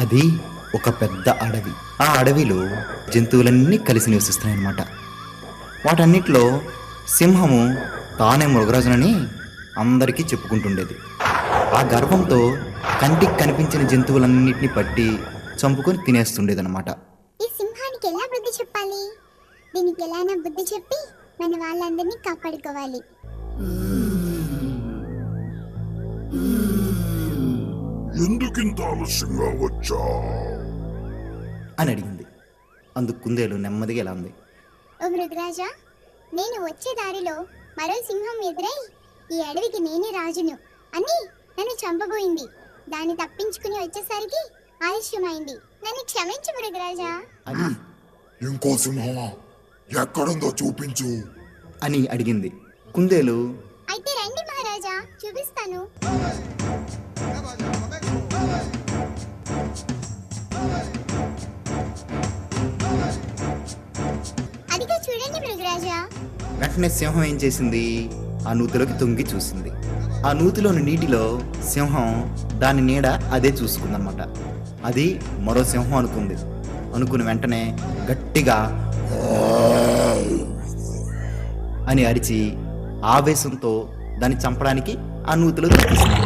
అది ఒక పెద్ద అడవి. ఆ అడవిలో జంతువులన్నీ కలిసి నివసిస్తున్నాయన్నమాట. వాటన్నిటిలో సింహము తానే మృగరాజునని అందరికీ చెప్పుకుంటుండేది. ఆ గర్వంతో కంటికి కనిపించిన జంతువులన్నిటిని పట్టి చంపుకొని తినేస్తుండేదన్నమాట. ఈ సింహానికి ఎలా బుద్ధి చెప్పాలి? దీనికి ఎలానా బుద్ధి చెప్పి మన వాళ్ళందరినీ కాపాడుకోవాలి. ఎందుకింత ఆలస్యంగా వచ్చా అని అడిగింది. అందుకు కుందేలు నెమ్మదిగా ఇలా ఉంది. ఓ మృగరాజా, నేను వచ్చే దారిలో మరో సింహం ఎదురై ఈ అడవికి నేనే రాజును అని నన్ను చంపబోయింది. దాన్ని తప్పించుకుని వచ్చేసరికి ఆలస్యమైంది. నన్ను క్షమించు మృగరాజా అని ఇంకో సింహమా ఎక్కడుందో చూపించు అని అడిగింది. కుందేలు అయితే రండి మహారాజా, చూపిస్తాను. అదిగా చూడండి మృగరాజా. వెంటనే సింహం ఏం చేసింది? ఆ నూతిలోకి తొంగి చూసింది. ఆ నూతిలోని నీటిలో సింహం దాని నీడ అదే చూసుకుందనమాట. అది మరో సింహం అనుకుంది. అనుకుని వెంటనే గట్టిగా అని అరిచి ఆవేశంతో దాన్ని చంపడానికి ఆ నూతిలో దూకేసింది.